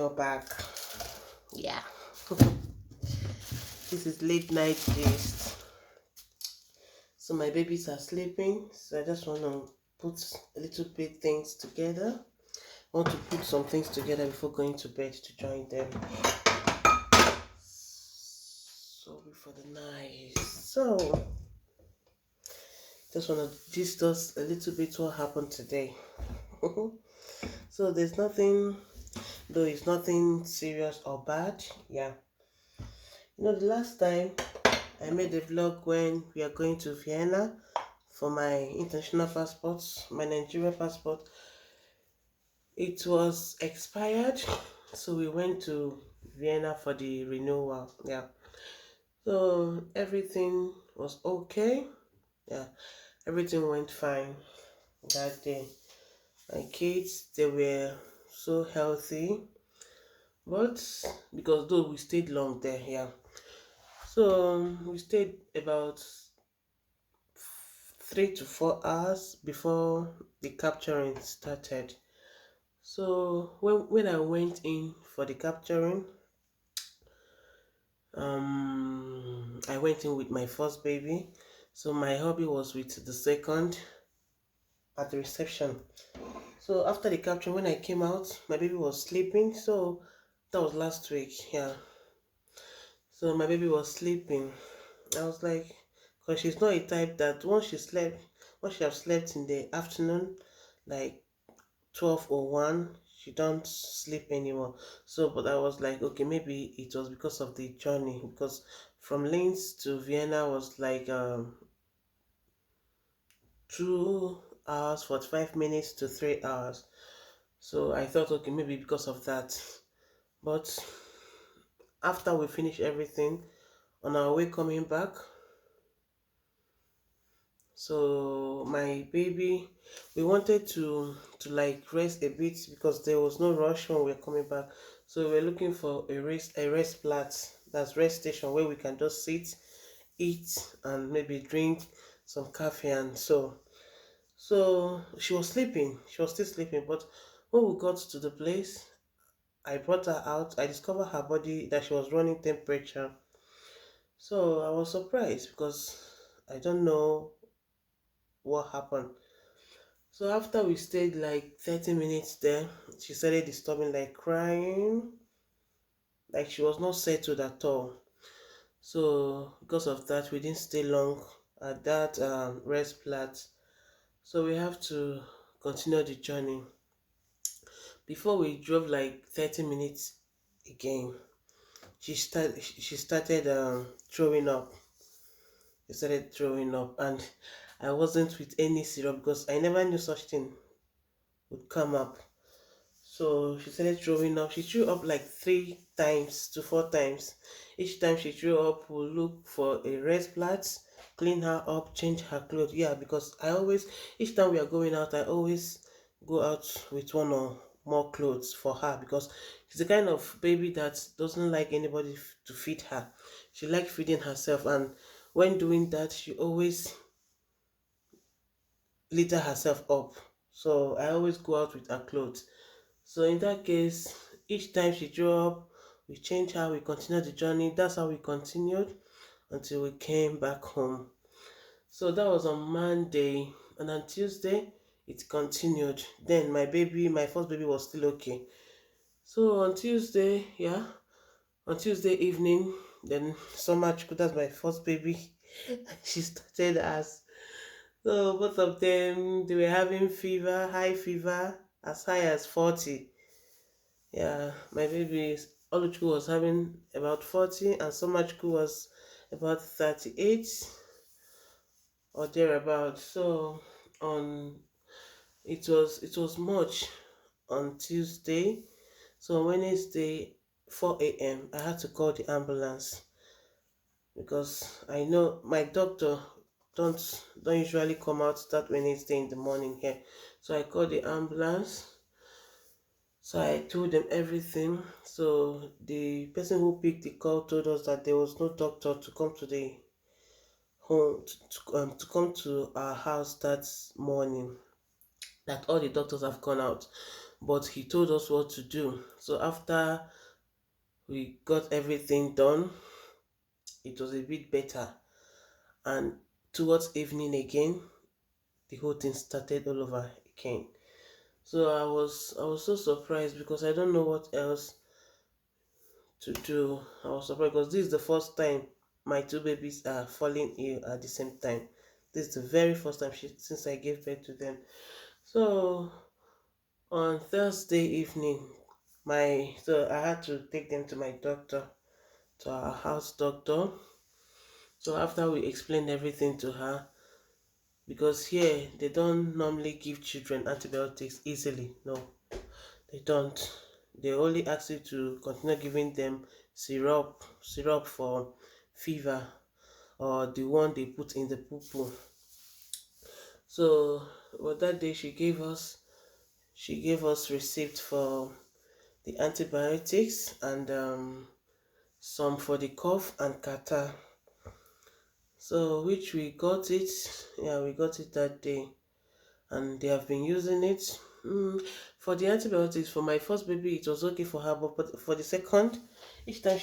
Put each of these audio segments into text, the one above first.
you're back. Yeah. This is late night gist. So my babies are sleeping. So I just want to put a little bit things together. I want to put some things together before going to bed to join them. Sorry for the noise. So just want to gist us a little bit what happened today. So there's nothing, though it's nothing serious or bad. Yeah. The last time I made a vlog when we are going to Vienna for my international passport, my Nigerian passport. It was expired, so we went to Vienna for the renewal. Yeah. So everything was okay. Yeah. Everything went fine that day. My kids, they were so healthy, but because though we stayed long there, yeah. So we stayed about 3 to 4 hours before the capturing started. So when I went in for the capturing, I went in with my first baby. So my hubby was with the second at the reception. So after the capturing, when I came out, my baby was sleeping. So that was last week, yeah. So my baby was sleeping. I was like, because she's not a type that once she have slept in the afternoon, like 12 or 1, she don't sleep anymore. So but I was like, okay, maybe it was because of the journey, because from Linz to Vienna was like 2 hours 45 minutes to 3 hours. So I thought, okay, maybe because of that. But after we finished everything, on our way coming back, so my baby, we wanted to like rest a bit because there was no rush when we were coming back. So we were looking for a rest plat, that's rest station where we can just sit, eat, and maybe drink some coffee. And so she was sleeping. She was still sleeping. But when we got to the place, I brought her out. I discovered her body that she was running temperature. So I was surprised because I don't know what happened. So after we stayed like 30 minutes there, she started disturbing, like crying, like she was not settled at all. So because of that, we didn't stay long at that rest plat. So we have to continue the journey. Before we drove like 30 minutes again, she started throwing up. She started throwing up, and I wasn't with any syrup because I never knew such thing would come up. So she started throwing up. She threw up like 3 to 4 times. Each time she threw up, we'll look for a rest plat, clean her up, change her clothes. Yeah, because each time we are going out, I always go out with one or more clothes for her because she's the kind of baby that doesn't like anybody to feed her. She likes feeding herself, and when doing that, she always litter herself up. So I always go out with her clothes. So in that case, each time she drew up, we changed her, we continued the journey. That's how we continued until we came back home. So that was on Monday, and on Tuesday it continued. Then my first baby was still okay. So on Tuesday, yeah, on Tuesday evening, then Summer Chuku, that's my first baby, she started as so both of them they were having fever, high fever, as high as 40. Yeah, my baby Oluchukwu was having about 40 and Somachukwu was about 38 or thereabout. So on it was much on Tuesday. So on Wednesday 4 a.m. I had to call the ambulance because I know my doctor don't usually come out that Wednesday in the morning here. So I called the ambulance. So I told them everything. So the person who picked the call told us that there was no doctor to come to the home to come to our house that morning. That all the doctors have gone out. but he told us what to do. So after we got everything done, it was a bit better. And towards evening again, the whole thing started all over again. So I was so surprised because I don't know what else to do. I was surprised because this is the first time my two babies are falling ill at the same time. This is the very first time since I gave birth to them. So on Thursday evening, I had to take them to my doctor, to our house doctor. So after we explained everything to her, because here they don't normally give children antibiotics easily. No, they don't. They only ask you to continue giving them syrup for fever, or the one they put in the poo. So, but that day she gave us receipt for the antibiotics and some for the cough and catarrh. So which we got it, yeah, we got it that day, and they have been using it. For the antibiotics for my first baby, it was okay for her, but for the second, each time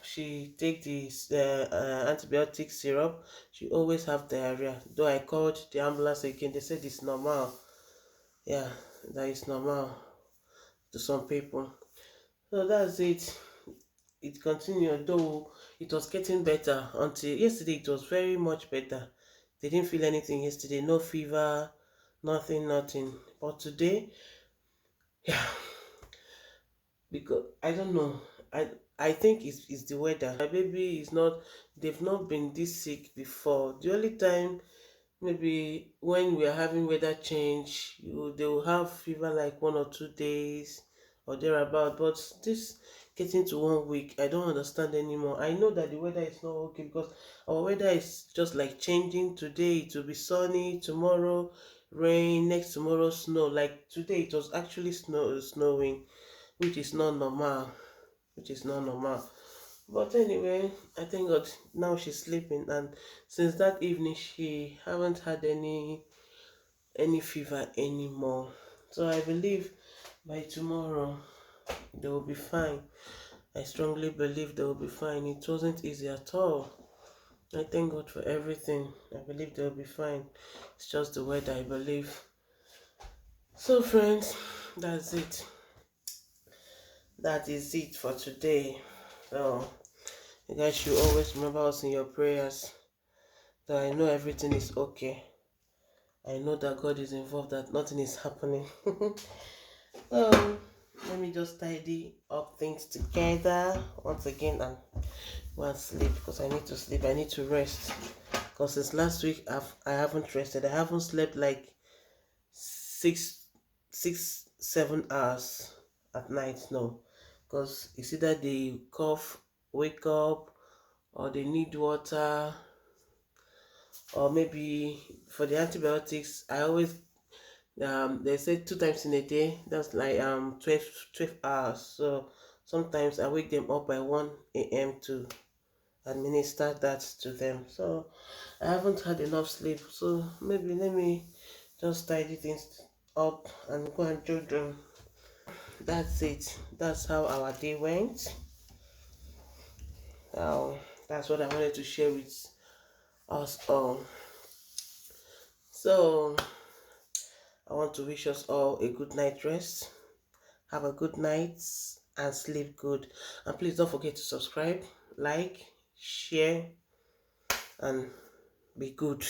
she take this antibiotic syrup, she always have diarrhea. Though I called the ambulance again, they said it's normal. Yeah, that is normal to some people. So that's it. It continued, though it was getting better until yesterday. It was very much better. They didn't feel anything yesterday, no fever, nothing. But today, yeah, because I don't know. I think it's the weather. My baby is not, they've not been this sick before. The only time maybe when we are having weather change, they will have fever like 1 or 2 days or thereabout. But this getting to 1 week, I don't understand anymore. I know that the weather is not okay because our weather is just like changing. Today it will be sunny, tomorrow rain, next tomorrow snow. Like today it was actually snowing, which is not normal. Which is not normal. But anyway, I thank God now she's sleeping, and since that evening she haven't had any fever anymore. So I believe by tomorrow they will be fine. I strongly believe they will be fine. It wasn't easy at all. I thank God for everything. I believe they'll be fine. It's just the weather, I believe. So friends, that's it. That is it for today. So you guys should always remember us in your prayers. That I know everything is okay. I know that God is involved, that nothing is happening. So let me just tidy up things together once again and go and sleep because I need to sleep. I need to rest because since last week I haven't rested. I haven't slept like 6, 7 hours at night. No, because it's either they cough, wake up, or they need water, or maybe for the antibiotics I always they say 2 times in a day. That's like 12 hours. So sometimes I wake them up by 1 a.m. to administer that to them. So I haven't had enough sleep, so maybe let me just tidy things up and go and do them. That's it. That's how our day went. Now that's what I wanted to share with us all. So I want to wish us all a good night rest. Have a good night and sleep good. And please don't forget to subscribe, like, share, and be good.